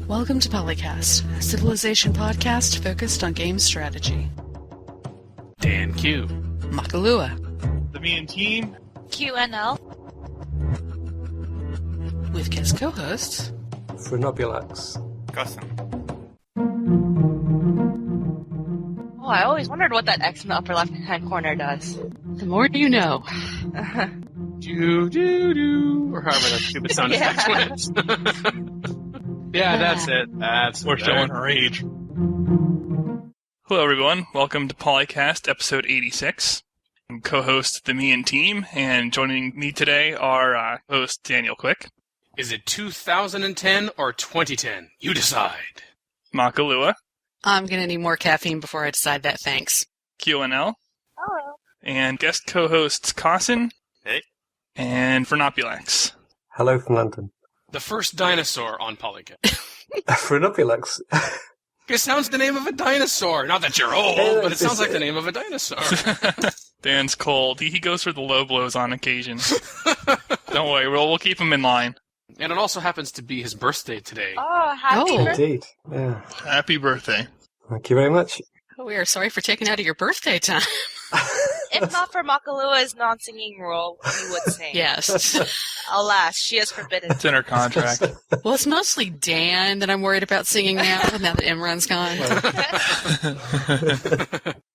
Welcome to PolyCast, a civilization podcast focused on game strategy. DanQ. Makahlua. TheMeInTeam. QNL. With guest co-hosts Frunobulax. Kossin. Oh, I always wondered what that X in the upper left-hand corner does. The more you know. Do, do, do. Or however that stupid sound effect went. Yeah, that's it. We're still in a rage. Hello, everyone. Welcome to PolyCast, episode 86. I'm co-host TheMeInTeam, and joining me today are host Daniel Quick. Is it 2010 or 2010? You decide. Makahlua. I'm going to need more caffeine before I decide that, thanks. QNL. Hello. And guest co-hosts Kossin. Hey. And frunobulax. Hello from London. The first dinosaur on PolyCast. Frunobulax. It sounds the name of a dinosaur. Not that you're old, but it sounds like the name of a dinosaur. Dan's cold. He goes for the low blows on occasion. Don't worry, we'll keep him in line. And it also happens to be his birthday today. Oh, happy birthday. Indeed. Yeah. Happy birthday. Thank you very much. We are sorry for taking out of your birthday time. If not for Makalua's non-singing rule, we would sing. Yes. Alas, she is forbidden. It's in her contract. Well, it's mostly Dan that I'm worried about singing now that Imran's gone.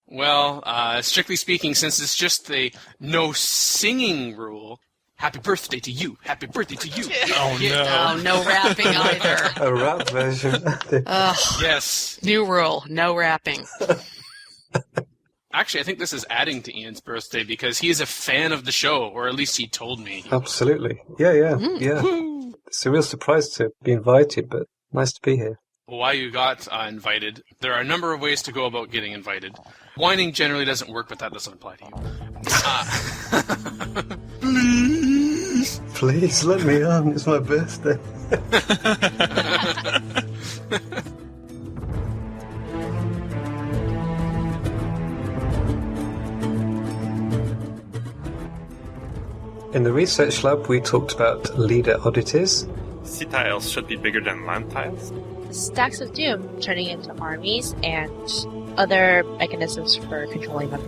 Well, strictly speaking, since it's just the no singing rule, happy birthday to you. Happy birthday to you. Oh, no. Oh, no rapping either. A rap version. Yes. New rule, no rapping. Actually, I think this is adding to Ian's birthday because he is a fan of the show, or at least he told me. Absolutely. Yeah. Woo! It's a real surprise to be invited, but nice to be here. Why you got invited, there are a number of ways to go about getting invited. Whining generally doesn't work, but that doesn't apply to you. Please let me on. It's my birthday. In the research lab, we talked about leader oddities. Sea tiles should be bigger than land tiles. Stacks of doom turning into armies and other mechanisms for controlling them.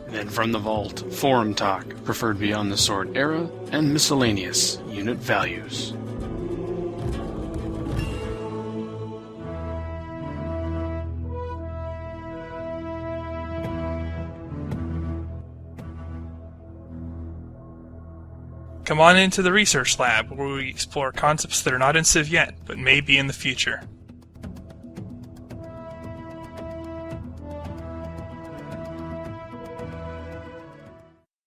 Then from the vault, forum talk, preferred beyond the sword era, and miscellaneous unit values. Come on into the research lab, where we explore concepts that are not in Civ yet, but may be in the future.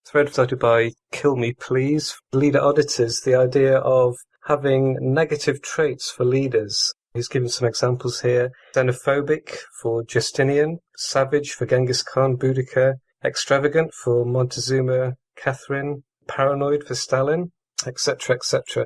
Thread started by Kill Me Please. Leader oddities, the idea of having negative traits for leaders. He's given some examples here. Xenophobic for Justinian, savage for Genghis Khan, Boudica, extravagant for Montezuma, Catherine, paranoid for Stalin, etc., etc.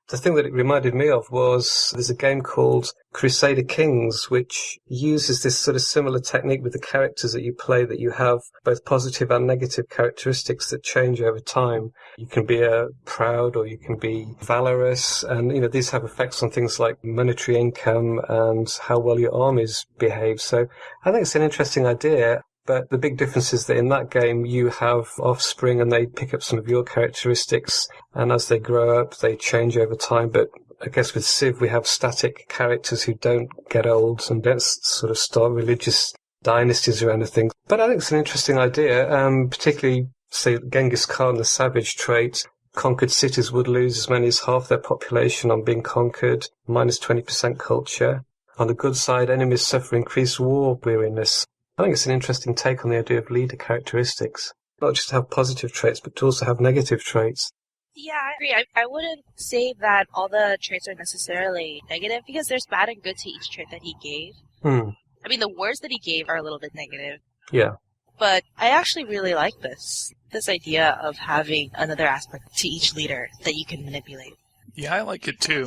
The thing that it reminded me of was there's a game called Crusader Kings, which uses this sort of similar technique with the characters that you play, that you have both positive and negative characteristics that change over time. You can be proud or you can be valorous, and these have effects on things like monetary income and how well your armies behave. So I think it's an interesting idea. But the big difference is that in that game, you have offspring and they pick up some of your characteristics. And as they grow up, they change over time. But I guess with Civ, we have static characters who don't get old and don't sort of start religious dynasties or anything. But I think it's an interesting idea, particularly, say, Genghis Khan, the savage trait. Conquered cities would lose as many as half their population on being conquered, minus 20% culture. On the good side, enemies suffer increased war weariness. I think it's an interesting take on the idea of leader characteristics. Not just to have positive traits, but to also have negative traits. Yeah, I agree. I wouldn't say that all the traits are necessarily negative, because there's bad and good to each trait that he gave. I mean, the words that he gave are a little bit negative. Yeah. But I actually really like this idea of having another aspect to each leader that you can manipulate. Yeah, I like it too.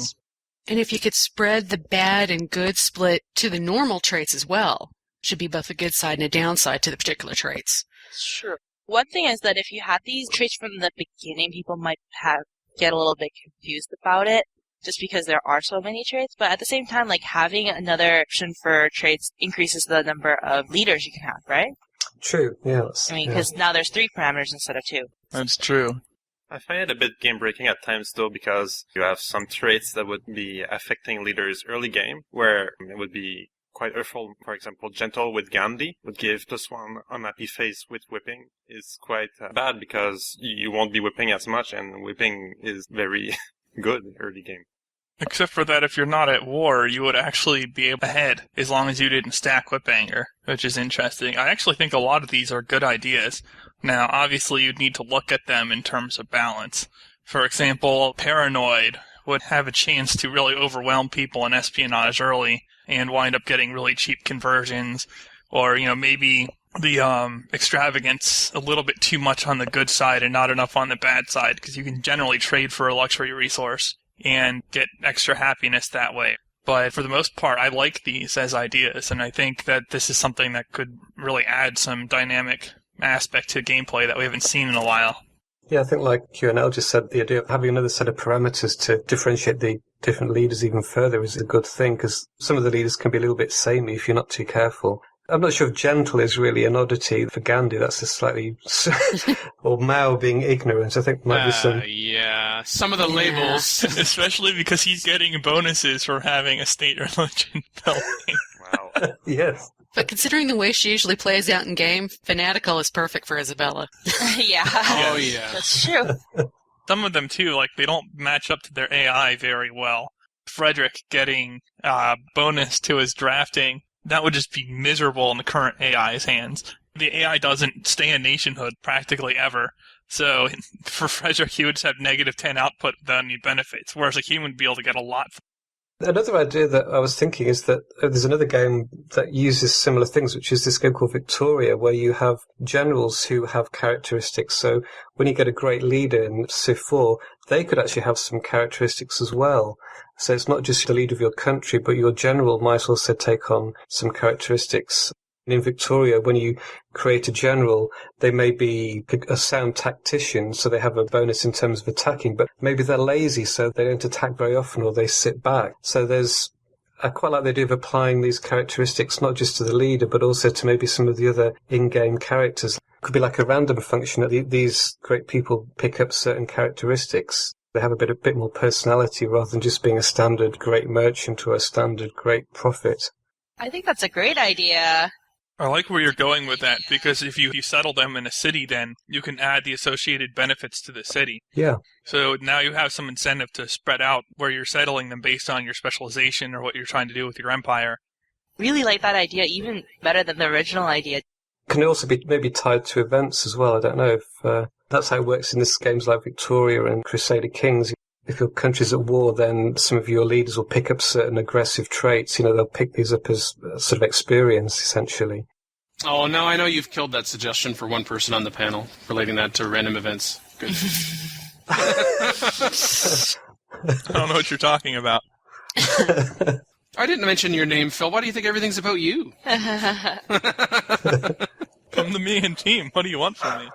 And if you could spread the bad and good split to the normal traits as well, should be both a good side and a downside to the particular traits. Sure. One thing is that if you had these traits from the beginning, people might get a little bit confused about it. just because there are so many traits, but at the same time, like, having another option for traits increases the number of leaders you can have, right? True, yeah. Because now there's 3 parameters instead of 2. That's true. I find it a bit game-breaking at times, though, because you have some traits that would be affecting leaders early game, where it would be quite hurtful. For example, gentle with Gandhi would give +1 unhappy face with whipping. Is quite bad because you won't be whipping as much, and whipping is very good early game. Except for that, if you're not at war, you would actually be ahead as long as you didn't stack whip anger, which is interesting. I actually think a lot of these are good ideas. Now, obviously, you'd need to look at them in terms of balance. For example, paranoid would have a chance to really overwhelm people in espionage early and wind up getting really cheap conversions, or, maybe the extravagance a little bit too much on the good side and not enough on the bad side, because you can generally trade for a luxury resource and get extra happiness that way. But for the most part, I like these as ideas, and I think that this is something that could really add some dynamic aspect to gameplay that we haven't seen in a while. Yeah, I think like QNL just said, the idea of having another set of parameters to differentiate the different leaders even further is a good thing, because some of the leaders can be a little bit samey if you're not too careful. I'm not sure if gentle is really an oddity for Gandhi. That's a slightly... or Mao being ignorant. I think might be some... Yeah, some of the labels. Especially because he's getting bonuses for having a state religion building. Wow. Yes. But considering the way she usually plays out in game, fanatical is perfect for Isabella. Yeah. Oh, yeah. That's true. Some of them, too, like, they don't match up to their AI very well. Frederick getting bonus to his drafting, that would just be miserable in the current AI's hands. The AI doesn't stay in nationhood practically ever. So for Frederick, he would just have -10 output without any benefits, whereas a human would be able to get a lot. Another idea that I was thinking is that there's another game that uses similar things, which is this game called Victoria, where you have generals who have characteristics. So when you get a great leader in CivIV, they could actually have some characteristics as well. So it's not just the leader of your country, but your general might also take on some characteristics. In Victoria, when you create a general, they may be a sound tactician, so they have a bonus in terms of attacking, but maybe they're lazy, so they don't attack very often, or they sit back. So I quite like the idea of applying these characteristics not just to the leader, but also to maybe some of the other in-game characters. It could be like a random function that these great people pick up certain characteristics. They have a bit more personality rather than just being a standard great merchant or a standard great prophet. I think that's a great idea. I like where you're going with that, because if you settle them in a city, then you can add the associated benefits to the city. Yeah. So now you have some incentive to spread out where you're settling them based on your specialization or what you're trying to do with your empire. Really like that idea, even better than the original idea. Can it also be maybe tied to events as well? I don't know if that's how it works in these games like Victoria and Crusader Kings. If your country's at war, then some of your leaders will pick up certain aggressive traits. They'll pick these up as sort of experience, essentially. Oh, no, I know you've killed that suggestion for one person on the panel, relating that to random events. Good. I don't know what you're talking about. I didn't mention your name, Phil. Why do you think everything's about you? From TheMeInTeam. What do you want from me?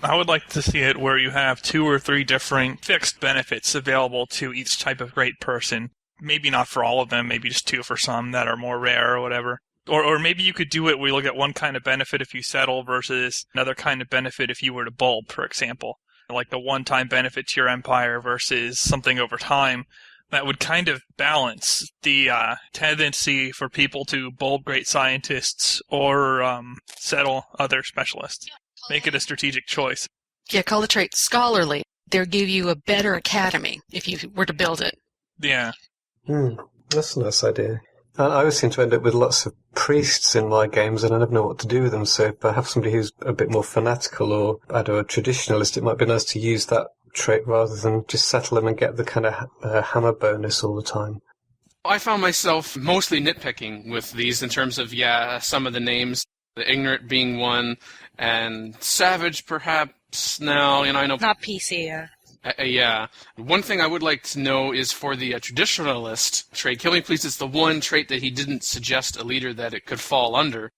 I would like to see it where you have 2 or 3 different fixed benefits available to each type of great person. Maybe not for all of them, maybe just 2 for some that are more rare or whatever. Or maybe you could do it where you look at one kind of benefit if you settle versus another kind of benefit if you were to bulb, for example. Like the one-time benefit to your empire versus something over time. That would kind of balance the tendency for people to bulb great scientists or settle other specialists. Make it a strategic choice. Yeah, call the trait scholarly. They'll give you a better academy if you were to build it. Yeah. That's a nice idea. I always seem to end up with lots of priests in my games, and I never know what to do with them. So if I have somebody who's a bit more fanatical or, I don't know, a traditionalist, it might be nice to use that trait rather than just settle them and get the kind of hammer bonus all the time. I found myself mostly nitpicking with these in terms of, some of the names, the ignorant being one, and savage perhaps now, I know... Not PC, yeah. Yeah. One thing I would like to know is for the traditionalist trait, Kill Me Please is the one trait that he didn't suggest a leader that it could fall under.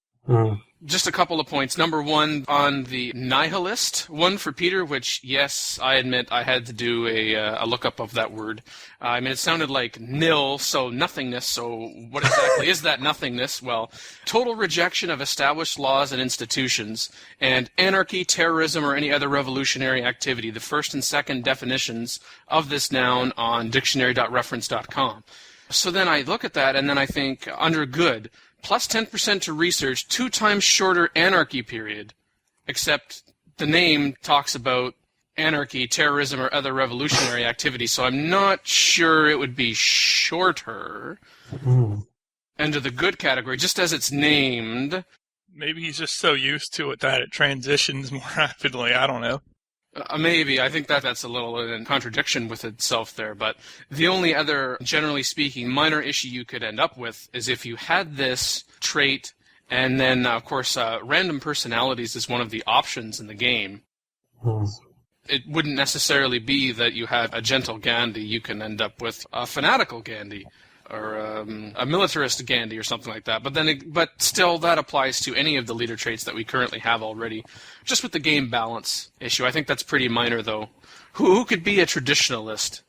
Just a couple of points. Number one, on the nihilist one for Peter, which, yes, I admit I had to do a lookup of that word. I mean, it sounded like nil, so nothingness. So what exactly is that nothingness? Well, total rejection of established laws and institutions, and anarchy, terrorism, or any other revolutionary activity. The first and second definitions of this noun on dictionary.reference.com. So then I look at that, and then I think, under good, plus 10% to research, 2 times shorter anarchy period, except the name talks about anarchy, terrorism, or other revolutionary activity, so I'm not sure it would be shorter. Under the good category, just as it's named. Maybe he's just so used to it that it transitions more rapidly. I don't know. Maybe. I think that's a little in contradiction with itself there. But the only other, generally speaking, minor issue you could end up with is if you had this trait, and then, of course, random personalities is one of the options in the game. It wouldn't necessarily be that you had a gentle Gandhi. You can end up with a fanatical Gandhi, or a militarist Gandhi or something like that. But still, that applies to any of the leader traits that we currently have already. Just with the game balance issue, I think that's pretty minor, though. Who could be a traditionalist?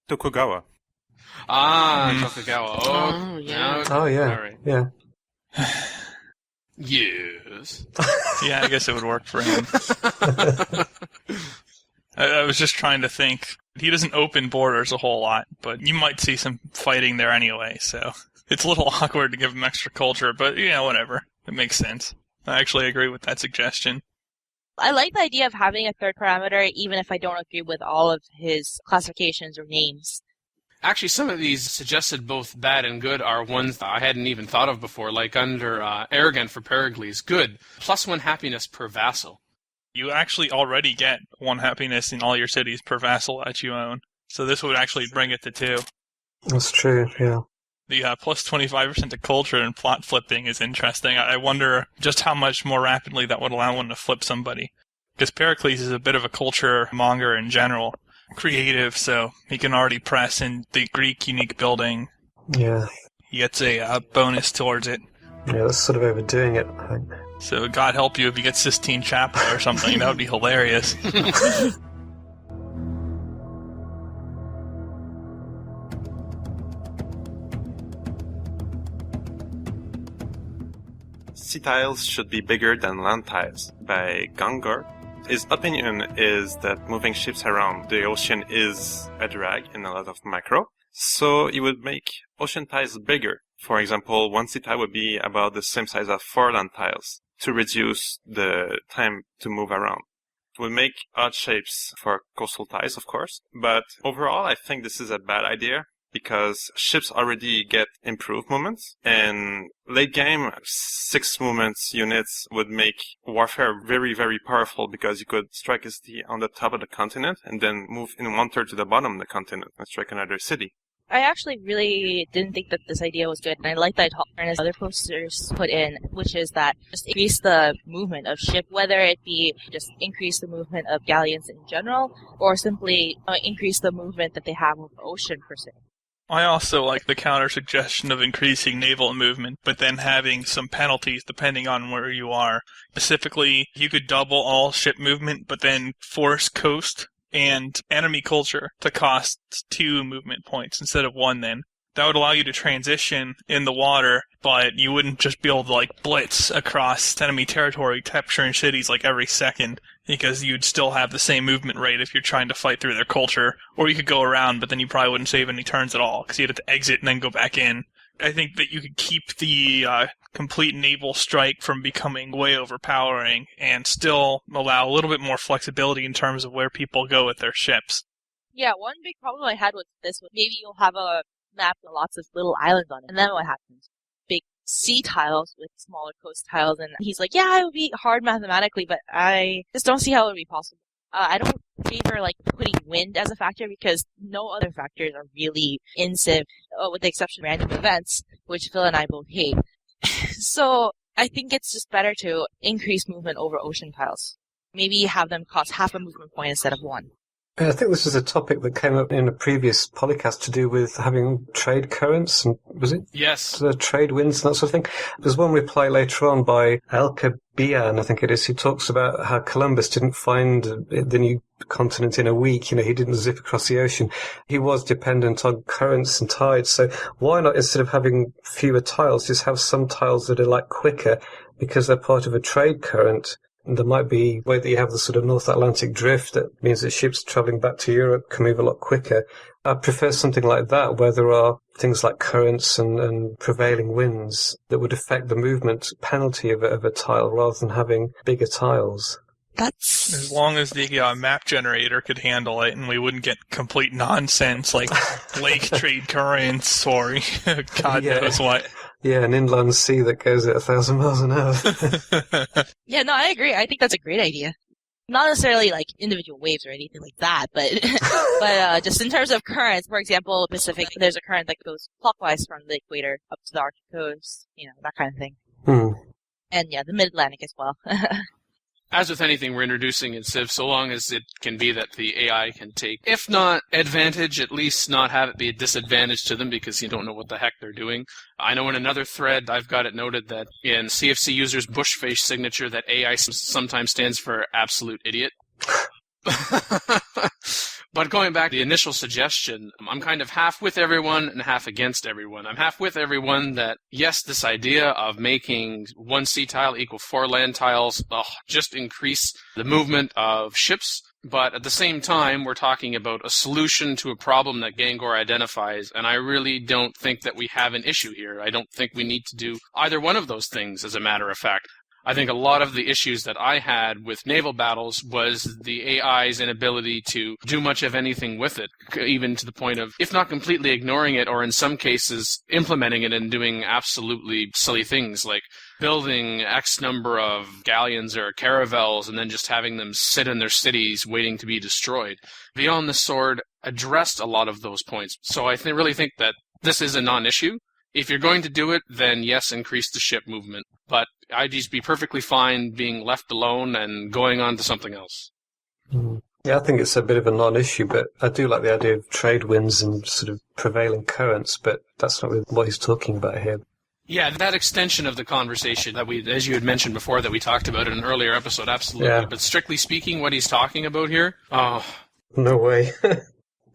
Tokugawa. Tokugawa. Oh, yeah. Oh, yeah. All right. Yeah. Yes. Yeah, I guess it would work for him. I was just trying to think. He doesn't open borders a whole lot, but you might see some fighting there anyway, so it's a little awkward to give him extra culture, but yeah, whatever. It makes sense. I actually agree with that suggestion. I like the idea of having a third parameter, even if I don't agree with all of his classifications or names. Actually, some of these suggested both bad and good are ones that I hadn't even thought of before, like under arrogant for Pericles, good, +1 happiness per vassal. You actually already get 1 happiness in all your cities per vassal that you own, so this would actually bring it to 2. That's true, yeah. The plus 25% to culture and plot flipping is interesting. I wonder just how much more rapidly that would allow one to flip somebody. Because Pericles is a bit of a culture monger in general. Creative, so he can already press in the Greek unique building. Yeah. He gets a bonus towards it. Yeah, that's sort of overdoing it, I think. So God help you if you get Sistine Chapel or something. That would be hilarious. Sea tiles should be bigger than land tiles, by Gangor. His opinion is that moving ships around the ocean is a drag in a lot of macro, so he would make ocean tiles bigger. For example, 1 sea tile would be about the same size as 4 land tiles, to reduce the time to move around. It would make odd shapes for coastal tiles, of course, but overall I think this is a bad idea, because ships already get improved movements, and late game 6 movements units would make warfare very, very powerful, because you could strike a city on the top of the continent and then move in 1/3 to the bottom of the continent and strike another city. I actually really didn't think that this idea was good, and I like that as other posters put in, which is that just increase the movement of ship, whether it be just increase the movement of galleons in general, or simply increase the movement that they have over the ocean per se. I also like the counter suggestion of increasing naval movement, but then having some penalties depending on where you are. Specifically, you could double all ship movement, but then force coast and enemy culture to cost 2 movement points instead of 1 then. That would allow you to transition in the water, but you wouldn't just be able to blitz across enemy territory, capturing cities every second, because you'd still have the same movement rate if you're trying to fight through their culture. Or you could go around, but then you probably wouldn't save any turns at all, because you'd have to exit and then go back in. I think that you could keep the complete naval strike from becoming way overpowering and still allow a little bit more flexibility in terms of where people go with their ships. Yeah, one big problem I had with this was maybe you'll have a map with lots of little islands on it, and then what happens? Big sea tiles with smaller coast tiles, and he's like, yeah, it would be hard mathematically, but I just don't see how it would be possible. I don't favor putting wind as a factor, because no other factors are really in Civ, with the exception of random events, which Phil and I both hate. So I think it's just better to increase movement over ocean tiles. Maybe have them cost half a movement point instead of 1. I think this was a topic that came up in a previous PolyCast to do with having trade currents, and was it? Yes. Trade winds and that sort of thing. There's one reply later on by Elke Bian, I think it is, who talks about how Columbus didn't find the new continent in a week. He didn't zip across the ocean. He was dependent on currents and tides. So why not, instead of having fewer tiles, just have some tiles that are quicker because they're part of a trade current? And there might be a way that you have the sort of North Atlantic drift that means that ships travelling back to Europe can move a lot quicker. I prefer something like that, where there are things like currents and prevailing winds that would affect the movement penalty of a tile rather than having bigger tiles. That's... As long as the map generator could handle it and we wouldn't get complete nonsense like lake trade currents or God knows what. Yeah, an inland sea that goes at 1,000 miles an hour. Yeah, no, I agree. I think that's a great idea. Not necessarily individual waves or anything like that, but but just in terms of currents, for example, Pacific, there's a current that goes clockwise from the equator up to the Arctic coast, that kind of thing. And yeah, the Mid-Atlantic as well. As with anything we're introducing in Civ, so long as it can be that the AI can take, if not advantage, at least not have it be a disadvantage to them because you don't know what the heck they're doing. I know in another thread I've got it noted that in CFC users' bushface signature that AI sometimes stands for absolute idiot. But going back to the initial suggestion, I'm kind of half with everyone and half against everyone. I'm half with everyone that, yes, this idea of making 1 sea tile equal 4 land tiles just increase the movement of ships. But at the same time, we're talking about a solution to a problem that Gangor identifies, and I really don't think that we have an issue here. I don't think we need to do either one of those things, as a matter of fact. I think a lot of the issues that I had with naval battles was the AI's inability to do much of anything with it, even to the point of, if not completely ignoring it, or in some cases implementing it and doing absolutely silly things like building X number of galleons or caravels and then just having them sit in their cities waiting to be destroyed. Beyond the Sword addressed a lot of those points. So I really think that this is a non-issue. If you're going to do it, then yes, increase the ship movement. But I'd just be perfectly fine being left alone and going on to something else. Yeah, I think it's a bit of a non-issue, but I do like the idea of trade winds and sort of prevailing currents, but that's not really what he's talking about here. Yeah, that extension of the conversation that we, as you had mentioned before, that we talked about in an earlier episode, absolutely. Yeah. But strictly speaking, what he's talking about here, no way.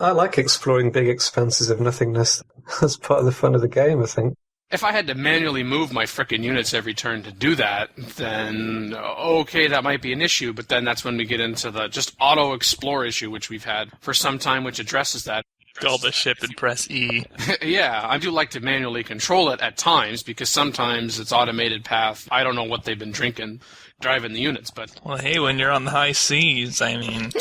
I like exploring big expanses of nothingness. That's part of the fun of the game, I think. If I had to manually move my frickin' units every turn to do that, then okay, that might be an issue, but then that's when we get into the just auto-explore issue, which we've had for some time, which addresses that. Call the ship and press E. Yeah, I do like to manually control it at times, because sometimes it's automated path. I don't know what they've been drinking, driving the units, but... Well, hey, when you're on the high seas, I mean...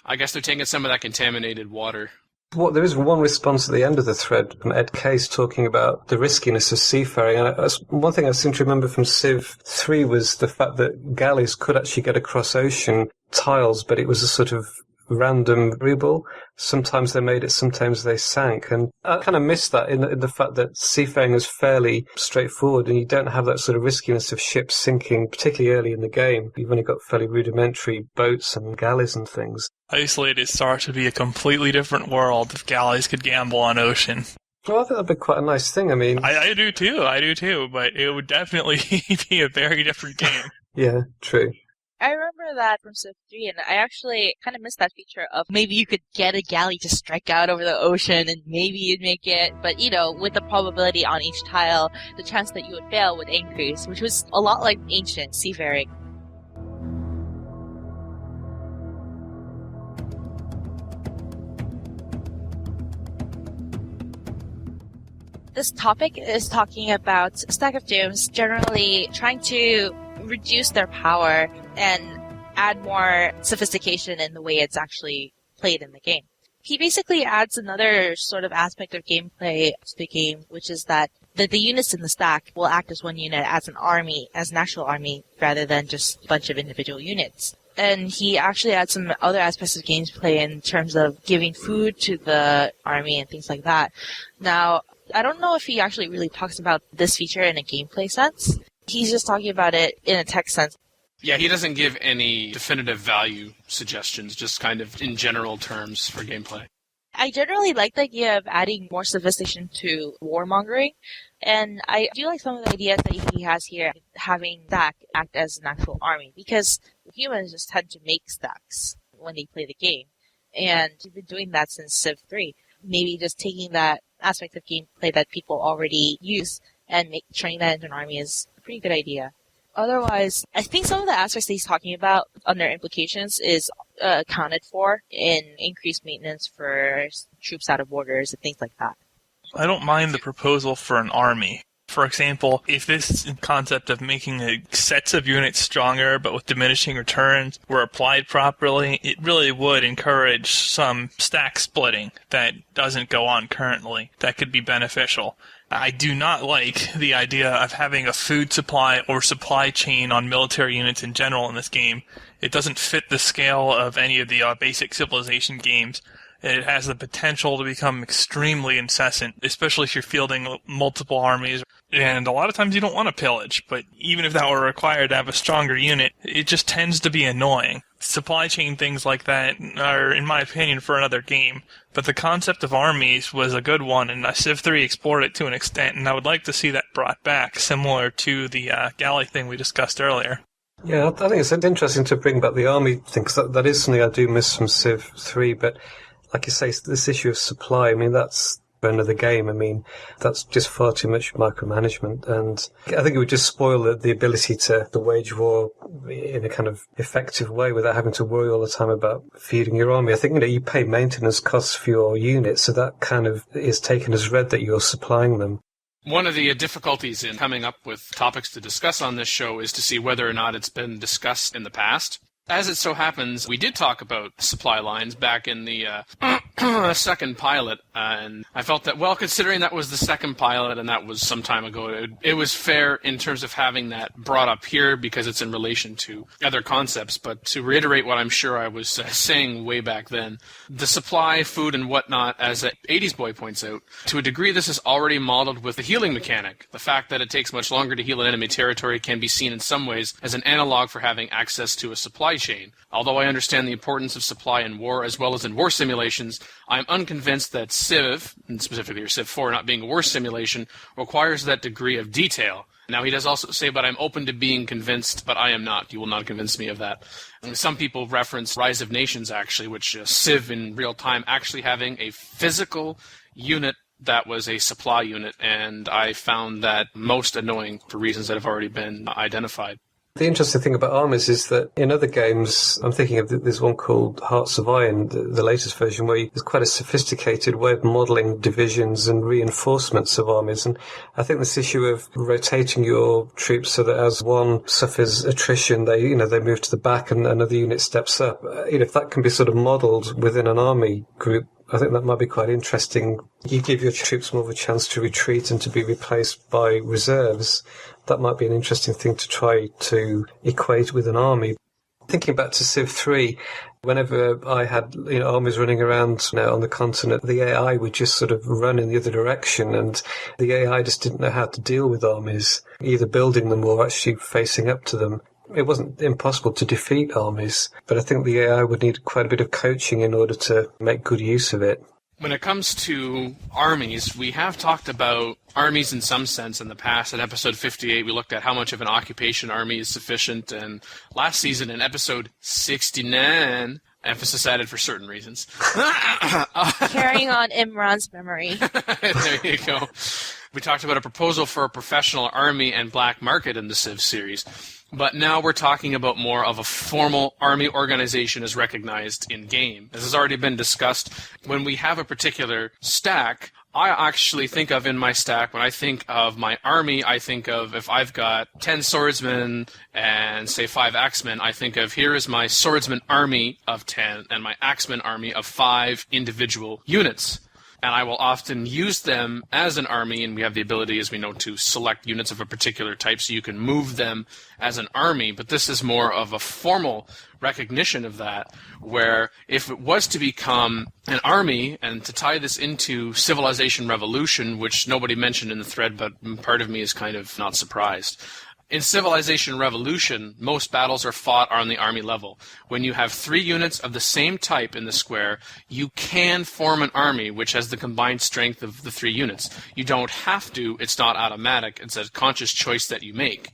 I guess they're taking some of that contaminated water. There is one response at the end of the thread from Ed Case talking about the riskiness of seafaring. And one thing I seem to remember from Civ 3 was the fact that galleys could actually get across ocean tiles, but it was a sort of random variable. Sometimes they made it, sometimes they sank. And I kind of missed that in the fact that seafaring is fairly straightforward and you don't have that sort of riskiness of ships sinking, particularly early in the game. You've only got fairly rudimentary boats and galleys and things. Isolated Star should be a completely different world if galleys could gamble on ocean. Well, I think that'd be quite a nice thing. I mean... I do too, but it would definitely be a very different game. Yeah, true. I remember that from Civ 3, and I actually kind of missed that feature of maybe you could get a galley to strike out over the ocean, and maybe you'd make it, but, with the probability on each tile, the chance that you would fail would increase, which was a lot like ancient seafaring. This topic is talking about Stack of Dooms generally trying to reduce their power and add more sophistication in the way it's actually played in the game. He basically adds another sort of aspect of gameplay to the game, which is that the units in the stack will act as one unit, as an army, as an actual army, rather than just a bunch of individual units. And he actually adds some other aspects of gameplay in terms of giving food to the army and things like that. Now, I don't know if he actually really talks about this feature in a gameplay sense. He's just talking about it in a text sense. Yeah, he doesn't give any definitive value suggestions, just kind of in general terms for gameplay. I generally like the idea of adding more sophistication to warmongering, and I do like some of the ideas that he has here, having that act as an actual army, because humans just tend to make stacks when they play the game, and we've been doing that since Civ 3. Maybe just taking that aspect of gameplay that people already use and turning that into an army is a pretty good idea. Otherwise, I think some of the aspects that he's talking about under implications is accounted for in increased maintenance for troops out of borders and things like that. I don't mind the proposal for an army. For example, if this concept of making sets of units stronger but with diminishing returns were applied properly, it really would encourage some stack splitting that doesn't go on currently. That could be beneficial. I do not like the idea of having a food supply or supply chain on military units in general in this game. It doesn't fit the scale of any of the basic Civilization games. It has the potential to become extremely incessant, especially if you're fielding multiple armies. And a lot of times you don't want to pillage, but even if that were required to have a stronger unit, it just tends to be annoying. Supply chain things like that are, in my opinion, for another game. But the concept of armies was a good one, and Civ 3 explored it to an extent, and I would like to see that brought back, similar to the galley thing we discussed earlier. Yeah, I think it's interesting to bring back the army thing, because that is something I do miss from Civ 3, but like you say, this issue of supply, I mean, that's another game. I mean, that's just far too much micromanagement, and I think it would just spoil the ability to wage war in a kind of effective way without having to worry all the time about feeding your army. I think, you pay maintenance costs for your units, so that kind of is taken as read that you're supplying them. One of the difficulties in coming up with topics to discuss on this show is to see whether or not it's been discussed in the past. As it so happens, we did talk about supply lines back in the second pilot, and I felt that, well, considering that was the second pilot and that was some time ago, it was fair in terms of having that brought up here because it's in relation to other concepts. But to reiterate what I'm sure I was saying way back then, the supply, food, and whatnot, as 80s Boy points out, to a degree this is already modeled with the healing mechanic. The fact that it takes much longer to heal an enemy territory can be seen in some ways as an analog for having access to a supply chain. Although I understand the importance of supply in war as well as in war simulations, I am unconvinced that Civ, and specifically your Civ 4 not being a war simulation, requires that degree of detail. Now, he does also say, but I'm open to being convinced, but I am not. You will not convince me of that. And some people reference Rise of Nations, actually, which Civ in real time actually having a physical unit that was a supply unit, and I found that most annoying for reasons that have already been identified. The interesting thing about armies is that in other games, I'm thinking of this one called Hearts of Iron, the latest version, where there's quite a sophisticated way of modelling divisions and reinforcements of armies. And I think this issue of rotating your troops so that as one suffers attrition, they move to the back and another unit steps up. If that can be sort of modelled within an army group, I think that might be quite interesting. You give your troops more of a chance to retreat and to be replaced by reserves. That might be an interesting thing to try to equate with an army. Thinking back to Civ 3, whenever I had armies running around on the continent, the AI would just sort of run in the other direction, and the AI just didn't know how to deal with armies, either building them or actually facing up to them. It wasn't impossible to defeat armies, but I think the AI would need quite a bit of coaching in order to make good use of it. When it comes to armies, we have talked about armies in some sense in the past. In episode 58, we looked at how much of an occupation army is sufficient, and last season in episode 69, emphasis added for certain reasons. Carrying on Imran's memory. There you go. We talked about a proposal for a professional army and black market in the Civ series. But now we're talking about more of a formal army organization as recognized in-game. As has already been discussed, when we have a particular stack, I actually think of in my stack, when I think of my army, I think of if I've got 10 swordsmen and, say, 5 axemen, I think of here is my swordsman army of 10 and my axeman army of 5 individual units. And I will often use them as an army, and we have the ability, as we know, to select units of a particular type so you can move them as an army. But this is more of a formal recognition of that, where if it was to become an army, and to tie this into Civilization Revolution, which nobody mentioned in the thread, but part of me is kind of not surprised, In Civilization Revolution, most battles are fought on the army level. When you have 3 units of the same type in the square, you can form an army which has the combined strength of the 3 units. You don't have to, it's not automatic, it's a conscious choice that you make.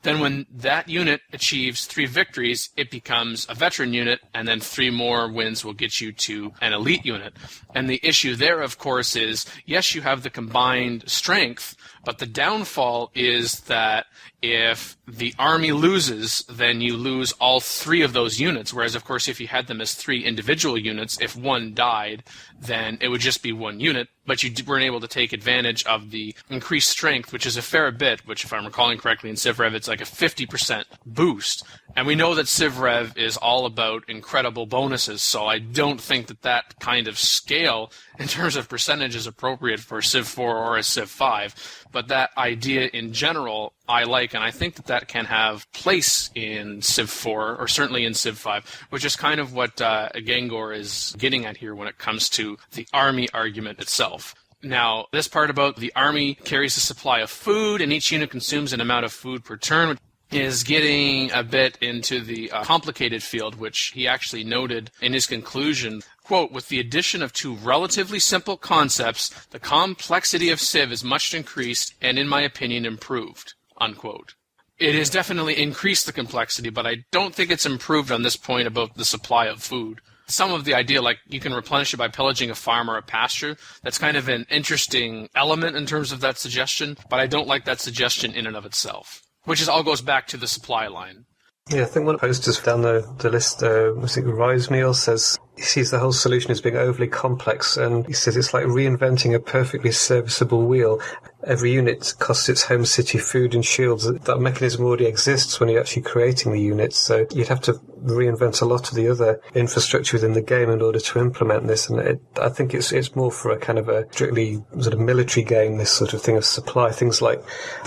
Then when that unit achieves 3 victories, it becomes a veteran unit, and then 3 more wins will get you to an elite unit. And the issue there, of course, is, yes, you have the combined strength, but the downfall is that if the army loses, then you lose all 3 of those units. Whereas, of course, if you had them as 3 individual units, if one died, then it would just be 1 unit. But you weren't able to take advantage of the increased strength, which is a fair bit, which, if I'm recalling correctly, in CivIV, it's like a 50% boost. And we know that CivIV is all about incredible bonuses, so I don't think that that kind of scale, in terms of percentage, is appropriate for Civ 4 or a Civ 5. But that idea in general, I like, and I think that that can have place in Civ 4, or certainly in Civ 5, which is kind of what Gengor is getting at here when it comes to the army argument itself. Now, this part about the army carries a supply of food, and each unit consumes an amount of food per turn, is getting a bit into the complicated field, which he actually noted in his conclusion. Quote, with the addition of 2 relatively simple concepts, the complexity of Civ is much increased and, in my opinion, improved. Unquote. It has definitely increased the complexity, but I don't think it's improved on this point about the supply of food. Some of the idea, like you can replenish it by pillaging a farm or a pasture, that's kind of an interesting element in terms of that suggestion, but I don't like that suggestion in and of itself, which is all goes back to the supply line. Yeah, I think one of the posters down the list, I think Rise Meal says he sees the whole solution as being overly complex, and he says it's like reinventing a perfectly serviceable wheel. Every unit costs its home city food and shields. That mechanism already exists when you're actually creating the units, so you'd have to reinvent a lot of the other infrastructure within the game in order to implement this. And I think it's more for a kind of a strictly sort of military game, this sort of thing of supply. Things like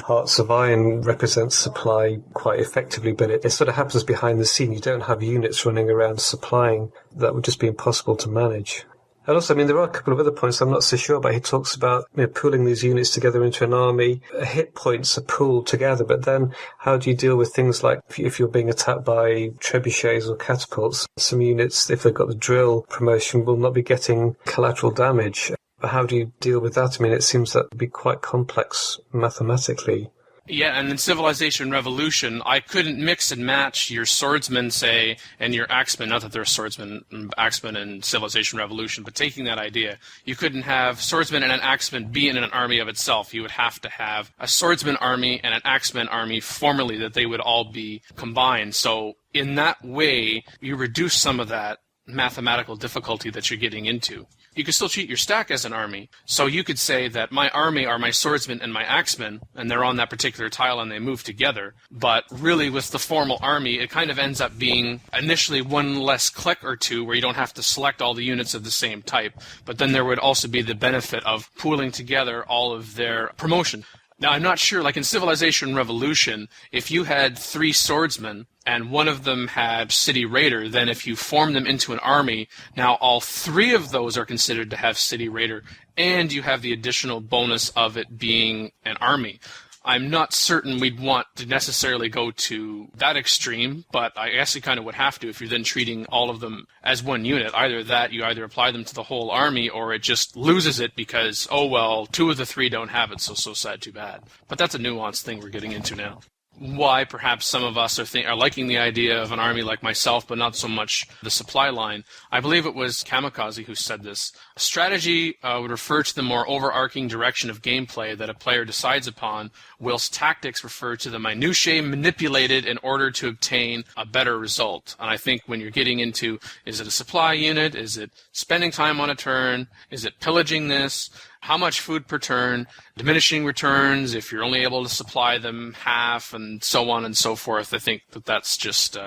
Hearts of Iron represents supply quite effectively, but it sort of happens behind the scene. You don't have units running around supplying. That would just be impossible to manage. And also, I mean, there are a couple of other points I'm not so sure about. He talks about pooling these units together into an army. Hit points are pooled together, but then how do you deal with things like if you're being attacked by trebuchets or catapults? Some units, if they've got the drill promotion, will not be getting collateral damage. How do you deal with that? I mean, it seems that would be quite complex mathematically. Yeah, and in Civilization Revolution, I couldn't mix and match your swordsman, say, and your axeman. Not that there are swordsmen, axemen in Civilization Revolution, but taking that idea, you couldn't have swordsman and an axeman be in an army of itself. You would have to have a swordsman army and an axeman army formerly, that they would all be combined. So in that way, you reduce some of that mathematical difficulty that you're getting into. You could still treat your stack as an army. So you could say that my army are my swordsmen and my axemen, and they're on that particular tile and they move together. But really with the formal army, it kind of ends up being initially one less click or two where you don't have to select all the units of the same type. But then there would also be the benefit of pooling together all of their promotion. Now, I'm not sure, like in Civilization Revolution, if you had 3 swordsmen and one of them had City Raider, then if you form them into an army, now all 3 of those are considered to have City Raider, and you have the additional bonus of it being an army. I'm not certain we'd want to necessarily go to that extreme, but I guess you kind of would have to if you're then treating all of them as one unit. Either that, you either apply them to the whole army, or it just loses it because, oh well, 2 of the 3 don't have it, so sad, too bad. But that's a nuanced thing we're getting into now. Why perhaps some of us are liking the idea of an army like myself, but not so much the supply line. I believe it was Kamikaze who said this. Strategy would refer to the more overarching direction of gameplay that a player decides upon, whilst tactics refer to the minutiae manipulated in order to obtain a better result. And I think when you're getting into, is it a supply unit? Is it spending time on a turn? Is it pillaging this? How much food per turn, diminishing returns, if you're only able to supply them half, and so on and so forth. I think that that's just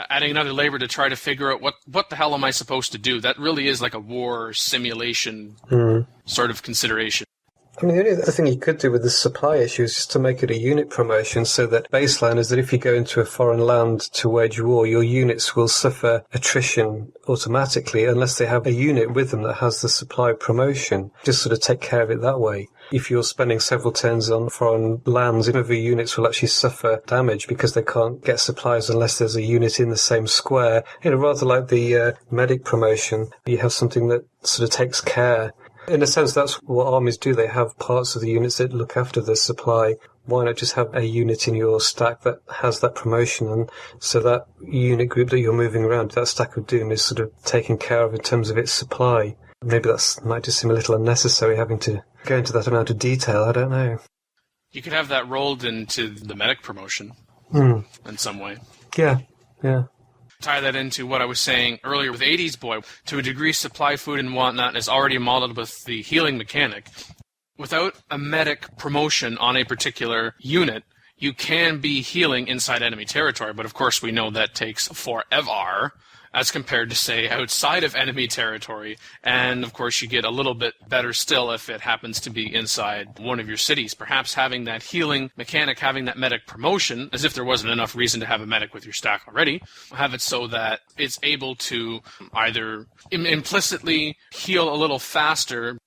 adding another labor to try to figure out what the hell am I supposed to do. That really is like a war simulation sort of consideration. I mean, the only other thing you could do with the supply issue is just to make it a unit promotion so that baseline is that if you go into a foreign land to wage war, your units will suffer attrition automatically unless they have a unit with them that has the supply promotion. Just sort of take care of it that way. If you're spending several turns on foreign lands, some of your units will actually suffer damage because they can't get supplies unless there's a unit in the same square. Rather like the medic promotion, you have something that sort of takes care. In a sense, that's what armies do. They have parts of the units that look after the supply. Why not just have a unit in your stack that has that promotion? And so that unit group that you're moving around, that stack of doom is sort of taken care of in terms of its supply. Maybe that might just seem a little unnecessary having to go into that amount of detail. I don't know. You could have that rolled into the medic promotion in some way. Yeah. Tie that into what I was saying earlier with 80s Boy. To a degree, supply food and whatnot is already modeled with the healing mechanic. Without a medic promotion on a particular unit, you can be healing inside enemy territory, but of course we know that takes forever as compared to, say, outside of enemy territory. And of course you get a little bit better still if it happens to be inside one of your cities. Perhaps having that healing mechanic, having that medic promotion, as if there wasn't enough reason to have a medic with your stack already, have it so that it's able to either implicitly heal a little faster.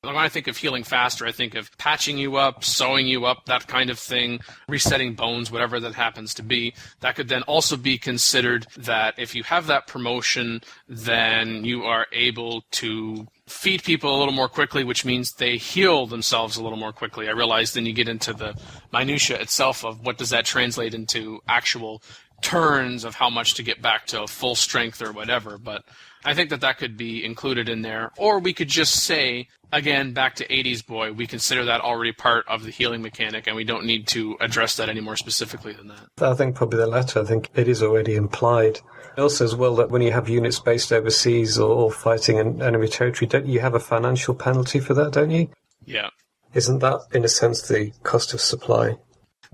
When I think of healing faster, I think of patching you up, sewing you up, that kind of thing, resetting bones, whatever that happens to be. That could then also be considered that if you have that promotion, then you are able to feed people a little more quickly, which means they heal themselves a little more quickly. I realize then you get into the minutia itself of what does that translate into actual turns of how much to get back to full strength or whatever, but I think that could be included in there. Or we could just say, again, back to 80s Boy, we consider that already part of the healing mechanic, and we don't need to address that any more specifically than that. I think probably the latter. I think it is already implied. Also as well that when you have units based overseas or fighting in enemy territory, don't you have a financial penalty for that, don't you? Yeah. Isn't that, in a sense, the cost of supply?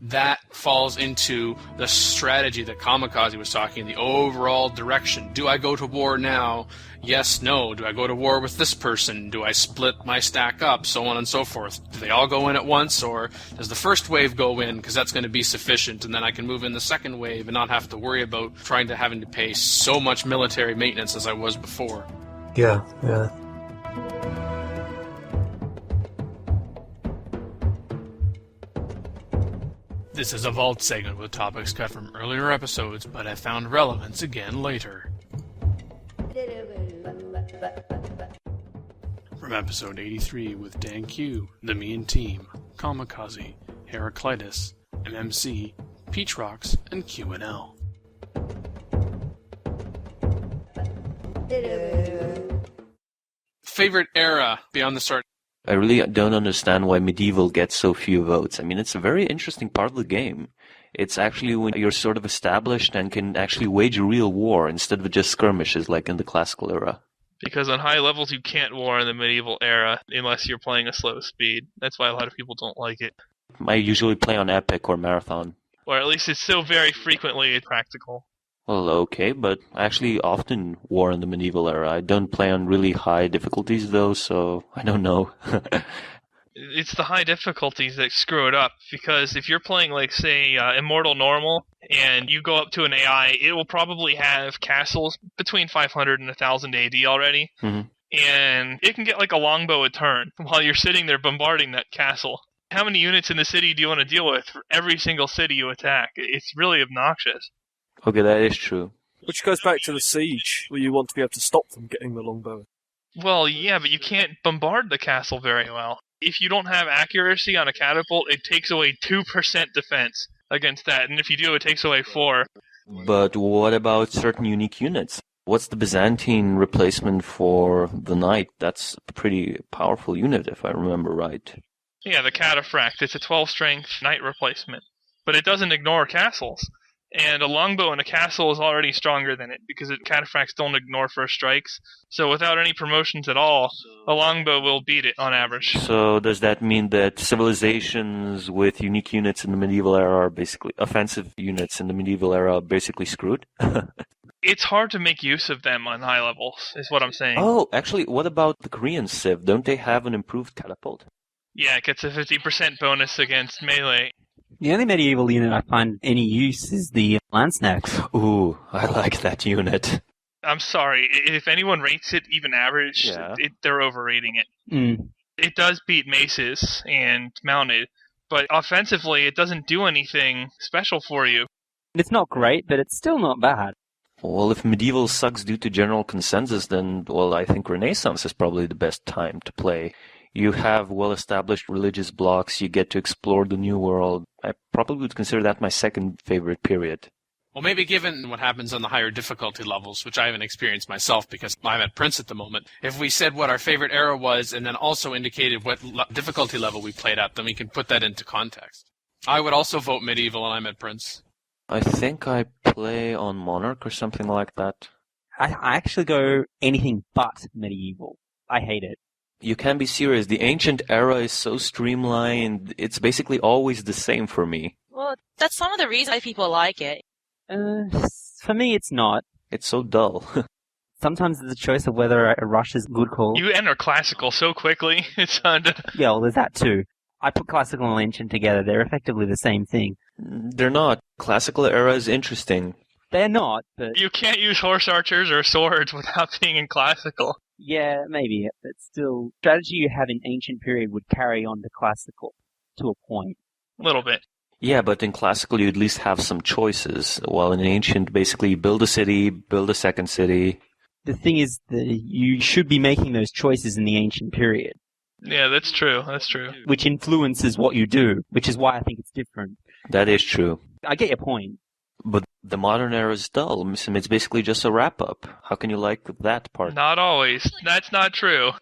That falls into the strategy that Kamikaze was talking, the overall direction. Do I go to war now? Yes, no. Do I go to war with this person? Do I split my stack up? So on and so forth. Do they all go in at once, or does the first wave go in because that's going to be sufficient, and then I can move in the second having and not have to worry about having to pay so much military maintenance as I was before? Yeah. This is a vault segment with topics cut from earlier episodes, but I found relevance again later. From episode 83 with DanQ, TheMeInTeam, Kamikaze, Heraclitus, MMC, Peach Rocks, and Q&L. Favorite era beyond the start? I really don't understand why medieval gets so few votes. I mean, it's a very interesting part of the game. It's actually when you're sort of established and can actually wage a real war instead of just skirmishes like in the classical era. Because on high levels you can't war in the medieval era unless you're playing a slow speed. That's why a lot of people don't like it. I usually play on epic or marathon. Or at least it's so very frequently practical. Well, okay, but I actually often war in the medieval era. I don't play on really high difficulties, though, so I don't know. It's the high difficulties that screw it up, because if you're playing, like, say, Immortal Normal, and you go up to an AI, it will probably have castles between 500 and 1,000 AD already, and it can get, like, a longbow a turn while you're sitting there bombarding that castle. How many units in the city do you want to deal with for every single city you attack? It's really obnoxious. Okay, that is true. Which goes back to the siege, where you want to be able to stop them getting the longbow. Well, yeah, but you can't bombard the castle very well. If you don't have accuracy on a catapult, it takes away 2% defense against that, and if you do, it takes away 4. But what about certain unique units? What's the Byzantine replacement for the knight? That's a pretty powerful unit, if I remember right. Yeah, the cataphract. It's a 12-strength knight replacement. But it doesn't ignore castles. And a longbow in a castle is already stronger than it, because cataphracts don't ignore first strikes. So without any promotions at all, a longbow will beat it on average. So does that mean that civilizations with unique units in the medieval era are basically offensive units in the medieval era are basically screwed? It's hard to make use of them on high levels, is what I'm saying. Oh, actually, what about the Korean Civ? Don't they have an improved catapult? Yeah, it gets a 50% bonus against melee. The only medieval unit I find any use is the Lancenex. Ooh, I like that unit. I'm sorry, if anyone rates it even average, Yeah. they're overrating it. Mm. It does beat maces and mounted, but offensively it doesn't do anything special for you. It's not great, but it's still not bad. Well, if medieval sucks due to general consensus, then, well, I think Renaissance is probably the best time to play. You have well-established religious blocks, you get to explore the new world. I probably would consider that my second favorite period. Well, maybe given what happens on the higher difficulty levels, which I haven't experienced myself because I'm at Prince at the moment, if we said what our favorite era was and then also indicated what difficulty level we played at, then we can put that into context. I would also vote medieval and I'm at Prince. I think I play on Monarch or something like that. I actually go anything but medieval. I hate it. You can be serious. The ancient era is so streamlined. It's basically always the same for me. Well, that's some of the reasons why people like it. For me, it's not. It's so dull. Sometimes there's a choice of whether a rush is a good call. You enter classical so quickly, it's hard to... Yeah, well, there's that too. I put classical and ancient together. They're effectively the same thing. They're not. Classical era is interesting. They're not, but... You can't use horse archers or swords without being in classical. Yeah, maybe, but still, strategy you have in ancient period would carry on to classical, to a point. A little bit. Yeah, but in classical you at least have some choices, while in ancient, basically, you build a city, build a second city. The thing is that you should be making those choices in the ancient period. Yeah, that's true, that's true. Which influences what you do, which is why I think it's different. That is true. I get your point. But the modern era is dull. It's basically just a wrap-up. How can you like that part? Not always. That's not true.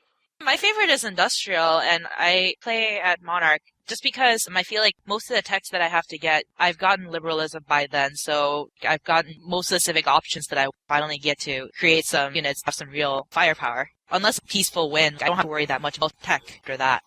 My favorite is industrial, and I play at Monarch just because I feel like most of the texts that I have to get, I've gotten liberalism by then, so I've gotten most of the civic options that I finally get to create some units, have some real firepower. Unless peaceful win, I don't have to worry that much about tech after that.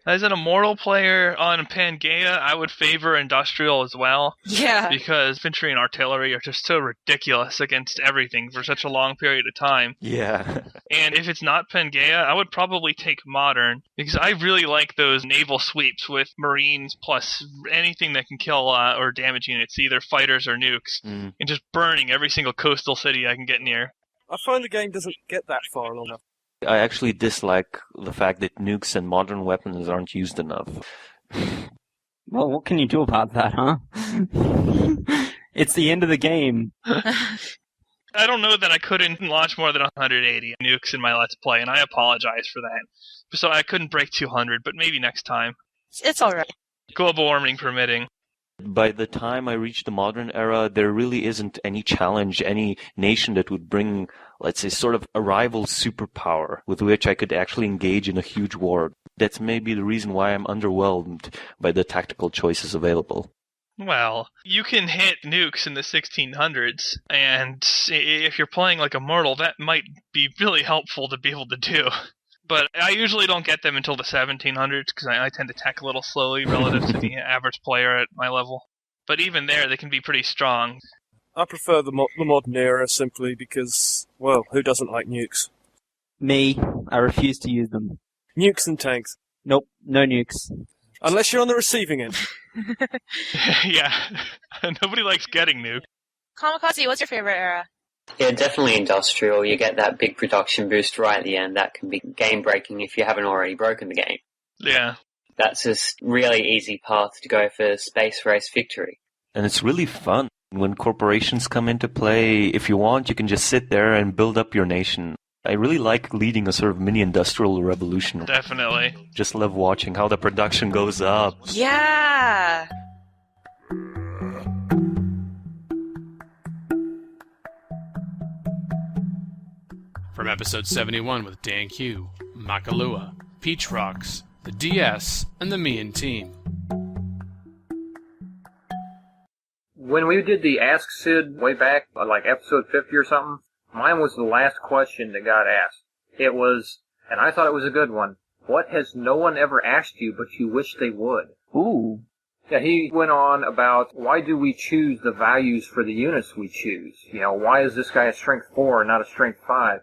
As an immortal player on Pangaea, I would favor industrial as well. Yeah. Because infantry and artillery are just so ridiculous against everything for such a long period of time. Yeah. And if it's not Pangaea, I would probably take modern. Because I really like those naval sweeps with marines plus anything that can kill or damage units, either fighters or nukes. And just burning every single coastal city I can get near. I find the game doesn't get that far along. I actually dislike the fact that nukes and modern weapons aren't used enough. Well, what can you do about that, huh? It's the end of the game. I don't know that I couldn't launch more than 180 nukes in my Let's Play, and I apologize for that. So I couldn't break 200, but maybe next time. It's alright. Global warming permitting. By the time I reach the modern era, there really isn't any challenge, any nation that would bring, let's say, sort of a rival superpower with which I could actually engage in a huge war. That's maybe the reason why I'm underwhelmed by the tactical choices available. Well, you can hit nukes in the 1600s, and if you're playing like a mortal, that might be really helpful to be able to do. But I usually don't get them until the 1700s, because I tend to tech a little slowly relative to the average player at my level. But even there, they can be pretty strong. I prefer the modern era simply because, well, who doesn't like nukes? Me, I refuse to use them. Nukes and tanks. Nope, no nukes. Unless you're on the receiving end. Yeah, nobody likes getting nuked. Kamikaze, what's your favorite era? Yeah, definitely industrial. You get that big production boost right at the end. That can be game-breaking if you haven't already broken the game. Yeah. That's a really easy path to go for space race victory. And it's really fun. When corporations come into play, if you want, you can just sit there and build up your nation. I really like leading a sort of mini-industrial revolution. Definitely. Just love watching how the production goes up. Yeah! From episode 71 with DanQ, Makahlua, Peach Rocks, the DS, and the TheMeInTeam. When we did the Ask Sid way back, like episode 50 or something, mine was the last question that got asked. It was, and I thought it was a good one, what has no one ever asked you but you wish they would? Ooh. Yeah, he went on about why do we choose the values for the units we choose? You know, why is this guy a strength 4 and not a strength 5?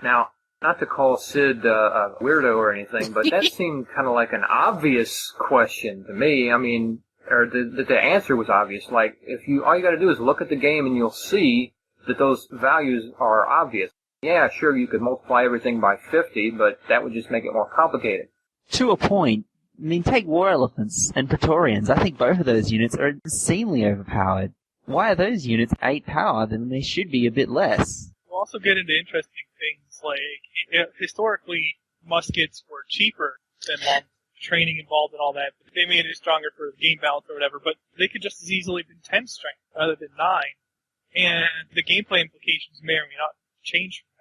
Now, Not to call Sid a weirdo or anything, but that seemed kind of like an obvious question to me. I mean, or the answer was obvious. Like, all you got to do is look at the game and you'll see that those values are obvious. Yeah, sure, you could multiply everything by 50, but that would just make it more complicated. To a point, I mean, take war elephants and Praetorians. I think both of those units are insanely overpowered. Why are those units 8 power when they should be a bit less? We'll also get into interesting things like, historically, muskets were cheaper than long training involved and all that. But they made it stronger for game balance or whatever, but they could just as easily have been 10 strength rather than 9. And the gameplay implications may or may not change from that.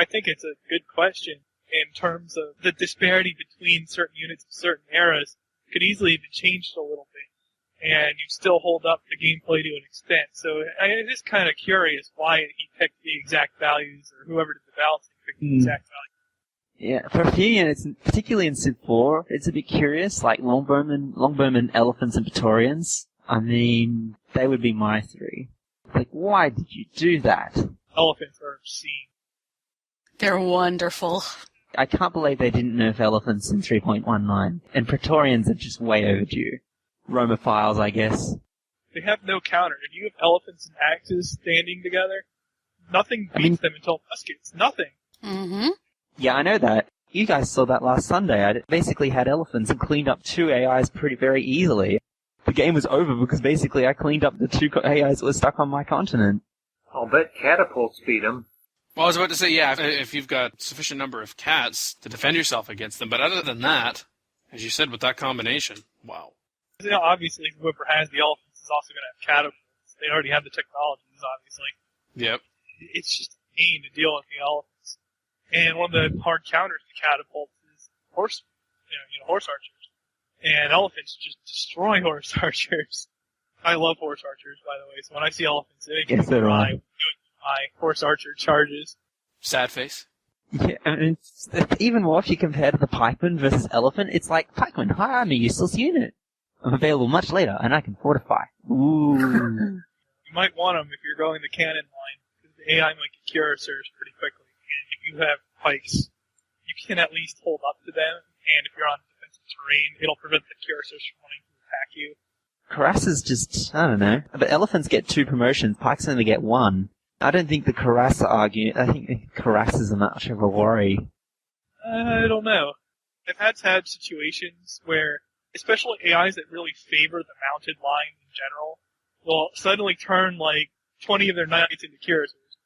I think it's a good question in terms of the disparity between certain units of certain eras could easily have been changed a little bit, and you still hold up the gameplay to an extent. So it is kind of curious why he picked the exact values, or whoever did the balancing picked the exact values. Yeah, for a few units, particularly in Civ 4, it's a bit curious, like longbowmen, elephants, and Praetorians. I mean, they would be my 3. Like, why did you do that? Elephants are obscene. They're wonderful. I can't believe they didn't nerf elephants in 3.19. And Praetorians are just way overdue. Romophiles, I guess. They have no counter. If you have elephants and axes standing together, nothing beats them until muskets. Nothing. Mm-hmm. Yeah, I know that. You guys saw that last Sunday. I basically had elephants and cleaned up 2 AIs very easily. The game was over because basically I cleaned up the 2 AIs that were stuck on my continent. I'll bet catapults beat them. Well, I was about to say, yeah, if you've got sufficient number of cats to defend yourself against them. But other than that, as you said, with that combination, wow. You know, obviously, whoever has the elephants is also going to have catapults. They already have the technologies, obviously. Yep. It's just a pain to deal with the elephants. And one of the hard counters to catapults is horse archers. And elephants just destroy horse archers. I love horse archers, by the way, so when I see elephants, it makes me cry. My horse archer charges. Sad face. Yeah, and it's even more if you compare to the pikeman versus elephant. It's like, pikeman, hi, I'm a useless unit. I'm available much later, and I can fortify. Ooh. You might want them if you're going the cannon line, because the AI might get cuirassiers pretty quickly. And if you have pikes, you can at least hold up to them, and if you're on defensive terrain, it'll prevent the cuirassiers from wanting to attack you. Cuirasses just, I don't know. But elephants get 2 promotions, pikes only get 1. I don't think the cuirass I think cuirasses are much of a worry. I don't know. I've had situations where, especially AIs that really favor the mounted line in general, will suddenly turn like 20 of their knights into cuirassiers.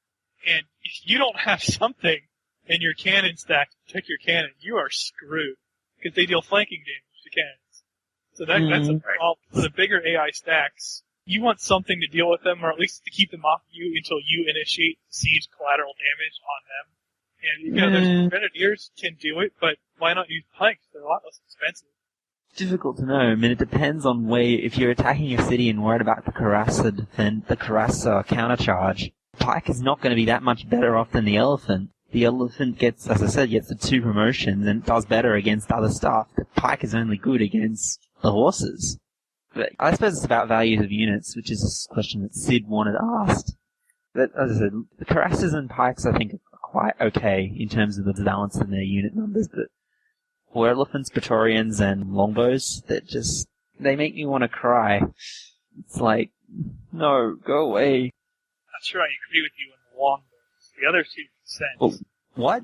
And if you don't have something in your cannon stack to protect your cannon, you are screwed. Because they deal flanking damage to cannons. So that's a problem. For the bigger AI stacks, you want something to deal with them, or at least to keep them off you until you initiate siege collateral damage on them. And, those grenadiers can do it, but why not use pikes? They're a lot less expensive. Difficult to know. I mean, it depends on if you're attacking a city and worried about the cuirass countercharge, pike is not going to be that much better off than the elephant. The elephant gets, as I said, the 2 promotions and does better against other stuff. The pike is only good against the horses. But I suppose it's about values of units, which is a question that Sid wanted asked. But as I said, the cuirasses and pikes I think are quite okay in terms of the balance in their unit numbers, but war elephants, Praetorians, and longbows, they make me want to cry. It's like, no, go away. Not sure I agree with you on the longbows. The other 2 sense. Well, what?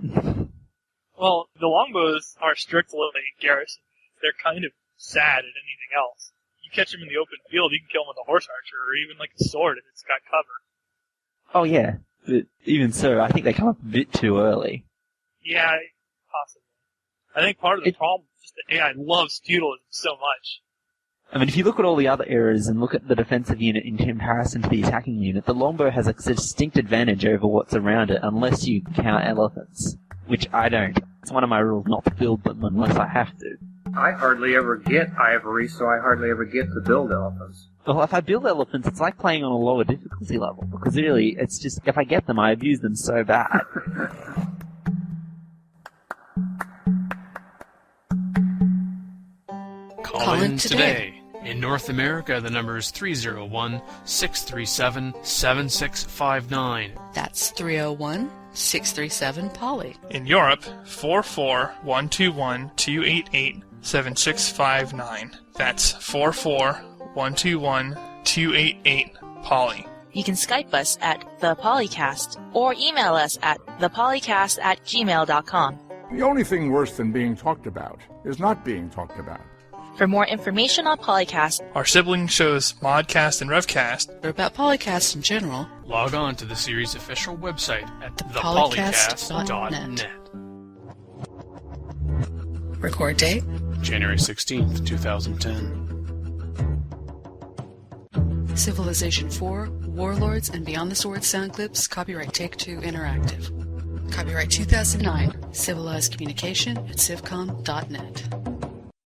Well, the longbows are strictly garrison. They're kind of sad at anything else. You catch them in the open field, you can kill them with a horse archer, or even like a sword if it's got cover. Oh yeah, but even so, I think they come up a bit too early. Yeah, possibly. I think part of the problem is just that AI loves feudalism so much. I mean, if you look at all the other eras and look at the defensive unit in comparison to the attacking unit, the longbow has a distinct advantage over what's around it, unless you count elephants, which I don't. It's one of my rules not to build them unless I have to. I hardly ever get ivory, so I hardly ever get to build elephants. Well, if I build elephants, it's like playing on a lower difficulty level, because really, it's just, if I get them, I abuse them so bad. Call in today. In North America, the number is 301-637-7659. That's 301 637-POLY. In Europe, 44121-288-7659. That's 44121-288-POLY. You can Skype us at the PolyCast or email us at thepolycast@gmail.com. The only thing worse than being talked about is not being talked about. For more information on PolyCast, our sibling shows Modcast and Revcast, or about PolyCast in general, log on to the series' official website at thepolycast.net. Record date? January 16th, 2010. Civilization 4, Warlords and Beyond the Sword sound clips, copyright Take-Two Interactive. Copyright 2009, Civilized Communication at civcom.net.